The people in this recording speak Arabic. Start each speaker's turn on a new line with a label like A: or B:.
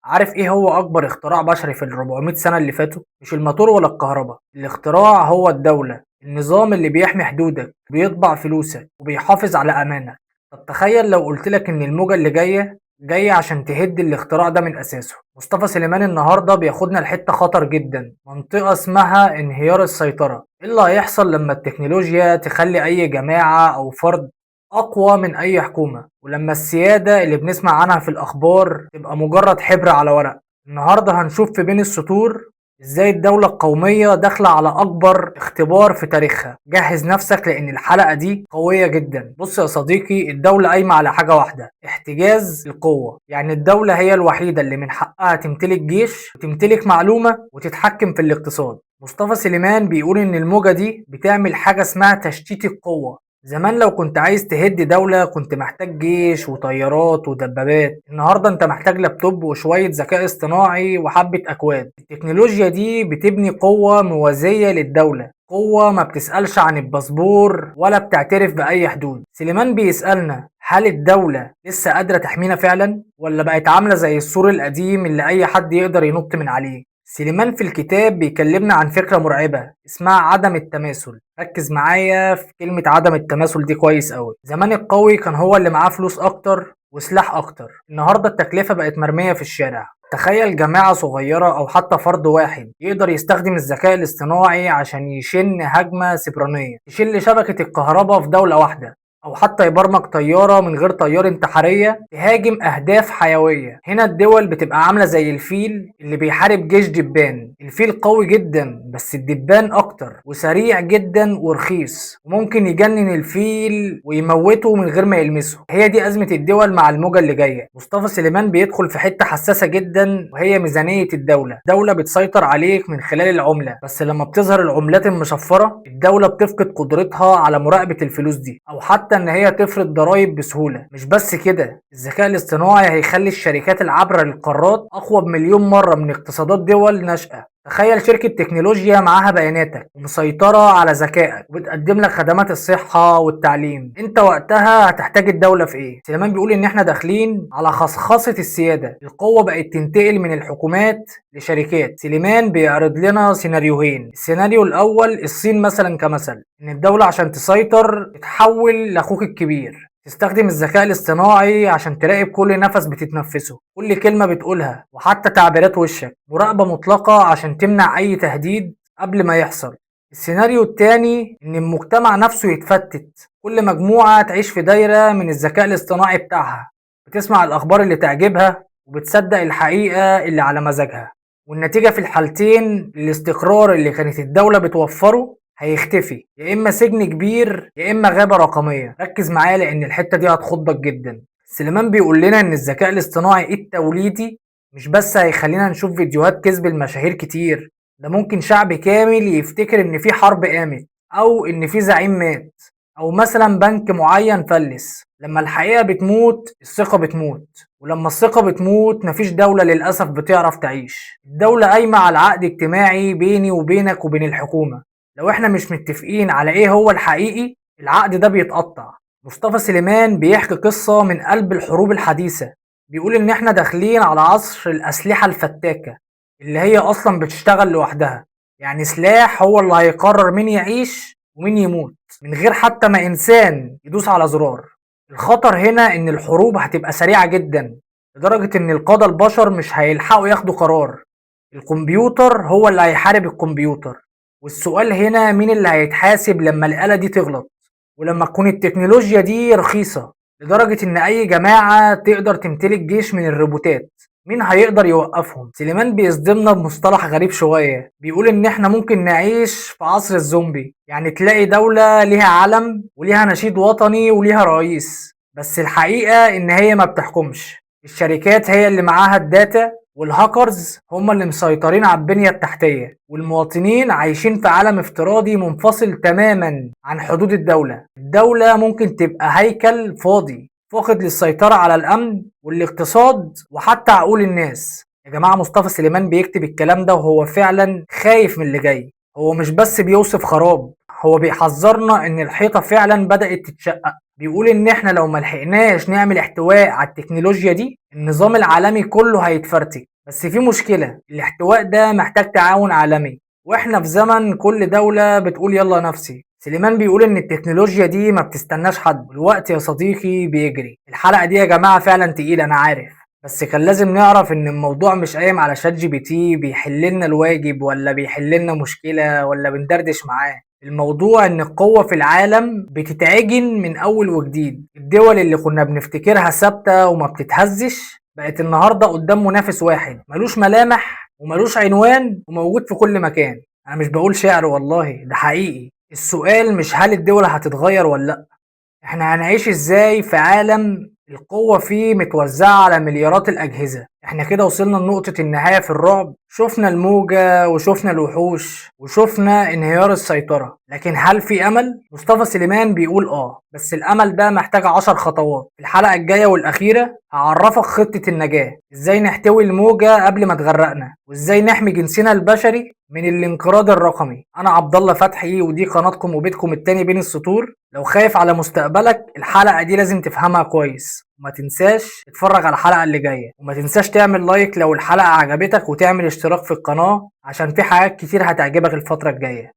A: عارف ايه هو اكبر اختراع بشري في ال 400 سنة اللي فاتوا؟ مش الموتور ولا الكهرباء، الاختراع هو الدولة، النظام اللي بيحمي حدودك، بيطبع فلوسك وبيحافظ على امانك. طب تخيل لو قلتلك ان الموجة اللي جاية عشان تهد الاختراع ده من اساسه. مصطفى سليمان النهاردة بياخدنا لحتة خطر جدا، منطقة اسمها انهيار السيطرة. ايه اللي هيحصل لما التكنولوجيا تخلي اي جماعة او فرد أقوى من أي حكومة، ولما السيادة اللي بنسمع عنها في الأخبار تبقى مجرد حبر على ورق؟ النهاردة هنشوف في بين السطور إزاي الدولة القومية داخلة على أكبر اختبار في تاريخها. جهز نفسك لأن الحلقة دي قوية جدا. بص يا صديقي، الدولة قايمة على حاجة واحدة: احتجاز القوة. يعني الدولة هي الوحيدة اللي من حقها تمتلك جيش وتمتلك معلومة وتتحكم في الاقتصاد. مصطفى سليمان بيقول إن الموجة دي بتعمل حاجة اسمها تشتيت القوة. زمان لو كنت عايز تهد دولة كنت محتاج جيش وطيارات ودبابات، النهاردة انت محتاج لابتوب وشوية ذكاء اصطناعي وحبة اكواد. التكنولوجيا دي بتبني قوة موازية للدولة، قوة ما بتسألش عن الباسبور ولا بتعترف بأي حدود. سليمان بيسألنا: هل الدولة لسه قادرة تحمينا فعلا، ولا بقت عاملة زي السور القديم اللي أي حد يقدر ينط من عليه؟ سليمان في الكتاب بيكلمنا عن فكرة مرعبة اسمها عدم التماثل. ركز معايا في كلمة عدم التماثل دي كويس قوي. زمان القوي كان هو اللي معاه فلوس أكتر وسلاح أكتر، النهاردة التكلفة بقت مرمية في الشارع. تخيل جماعة صغيرة أو حتى فرد واحد يقدر يستخدم الذكاء الاصطناعي عشان يشن هجمة سيبرانية تشل شبكة الكهرباء في دولة واحدة، أو حتى يبرمج طيارة من غير طيار انتحارية تهاجم أهداف حيوية. هنا الدول بتبقى عاملة زي الفيل اللي بيحارب جيش دبان. الفيل قوي جدا بس الدبان أكتر، وسريع جدا ورخيص، وممكن يجنن الفيل ويموته من غير ما يلمسه. هي دي أزمة الدول مع الموجة اللي جاية. مصطفى سليمان بيدخل في حتة حساسة جدا، وهي ميزانية الدولة. دولة بتسيطر عليك من خلال العملة، بس لما بتظهر العملات المشفرة الدولة بتفقد قدرتها على مراقبة الفلوس دي، أو حتى ان هي تفرض ضرائب بسهولة. مش بس كده، الذكاء الاصطناعي هيخلي الشركات العابرة للقارات اقوى بمليون مرة من اقتصادات دول ناشئة. تخيل شركة تكنولوجيا معاها بياناتك ومسيطرة على ذكائك وبتقدم لك خدمات الصحة والتعليم، انت وقتها هتحتاج الدولة في ايه؟ سليمان بيقول ان احنا داخلين على خصخصة السيادة. القوة بقت تنتقل من الحكومات لشركات. سليمان بيعرض لنا سيناريوهين: السيناريو الاول الصين مثلا كمثل، ان الدولة عشان تسيطر تتحول لاخوك الكبير، تستخدم الذكاء الاصطناعي عشان تراقب كل نفس بتتنفسه، كل كلمة بتقولها، وحتى تعبيرات وشك. مراقبة مطلقة عشان تمنع أي تهديد قبل ما يحصل. السيناريو التاني إن المجتمع نفسه يتفتت، كل مجموعة تعيش في دايرة من الذكاء الاصطناعي بتاعها، بتسمع الأخبار اللي تعجبها وبتصدق الحقيقة اللي على مزاجها. والنتيجة في الحالتين الاستقرار اللي كانت الدولة بتوفره هيختفي، يا اما سجن كبير يا اما غابة رقمية. ركز معايا لان الحتة دي هتخضك جدا. سليمان بيقول لنا ان الذكاء الاصطناعي التوليدي مش بس هيخلينا نشوف فيديوهات كذب المشاهير كتير، ده ممكن شعب كامل يفتكر ان في حرب قامت، او ان في زعيم مات، او مثلا بنك معين فلس. لما الحقيقة بتموت الثقة بتموت، ولما الثقة بتموت مفيش دولة للأسف بتعرف تعيش. الدولة قايمة على عقد اجتماعي بيني وبينك وبين الحكومة، لو احنا مش متفقين على ايه هو الحقيقي العقد ده بيتقطع. مصطفى سليمان بيحكي قصة من قلب الحروب الحديثة. بيقول ان احنا داخلين على عصر الأسلحة الفتاكة اللي هي اصلا بتشتغل لوحدها. يعني سلاح هو اللي هيقرر مين يعيش ومين يموت من غير حتى ما انسان يدوس على زرار. الخطر هنا ان الحروب هتبقى سريعة جدا لدرجة ان القادة البشر مش هيلحقوا ياخدوا قرار، الكمبيوتر هو اللي هيحارب الكمبيوتر. والسؤال هنا مين اللي هيتحاسب لما الآلة دي تغلط، ولما تكون التكنولوجيا دي رخيصة لدرجة ان اي جماعة تقدر تمتلك جيش من الروبوتات؟ مين هيقدر يوقفهم؟ سليمان بيصدمنا بمصطلح غريب شوية، بيقول ان احنا ممكن نعيش في عصر الزومبي. يعني تلاقي دولة ليها علم وليها نشيد وطني وليها رئيس، بس الحقيقة ان هي ما بتحكمش. الشركات هي اللي معاها الداتا، والهاكرز هم اللي مسيطرين على البنية التحتية، والمواطنين عايشين في عالم افتراضي منفصل تماما عن حدود الدولة. الدولة ممكن تبقى هيكل فاضي فاقد للسيطرة على الأمن والاقتصاد وحتى عقول الناس. يا جماعة، مصطفى سليمان بيكتب الكلام ده وهو فعلا خايف من اللي جاي. هو مش بس بيوصف خراب، هو بيحذرنا ان الحيطة فعلا بدأت تتشقق. بيقول ان احنا لو ملحقناش نعمل احتواء على التكنولوجيا دي النظام العالمي كله هيتفرتك. بس في مشكلة، الاحتواء ده محتاج تعاون عالمي، واحنا في زمن كل دولة بتقول يلا نفسي. سليمان بيقول ان التكنولوجيا دي ما بتستناش حد، الوقت يا صديقي بيجري. الحلقة دي يا جماعة فعلا تقيلة انا عارف، بس كان لازم نعرف ان الموضوع مش قايم على شات جي بي تي بيحللنا الواجب ولا بيحللنا مشكلة ولا بندردش معاه. الموضوع ان القوة في العالم بتتعجن من اول وجديد. الدول اللي كنا بنفتكرها ثابتة وما بتتهزش بقت النهاردة قدام منافس واحد ملوش ملامح وملوش عنوان وموجود في كل مكان. انا مش بقول شعر والله، ده حقيقي. السؤال مش هل الدول هتتغير ولا لأ، احنا هنعيش ازاي في عالم القوة فيه متوزعة على مليارات الأجهزة. احنا كده وصلنا لنقطة النهاية في الرعب. شفنا الموجة وشفنا الوحوش وشفنا انهيار السيطرة، لكن هل في أمل؟ مصطفى سليمان بيقول بس الأمل ده محتاج 10 خطوات. في الحلقة الجاية والأخيرة هعرفك خطة النجاة، ازاي نحتوي الموجة قبل ما تغرقنا، وازاي نحمي جنسنا البشري من الانقراض الرقمي. انا عبد الله فتحي، ودي قناتكم وبيتكم التاني بين السطور. لو خايف على مستقبلك الحلقة دي لازم تفهمها كويس، وما تنساش تتفرج على الحلقة اللي جاية، وما تنساش تعمل لايك لو الحلقة عجبتك، وتعمل اشتراك في القناة عشان في حاجات كتير هتعجبك الفترة الجاية.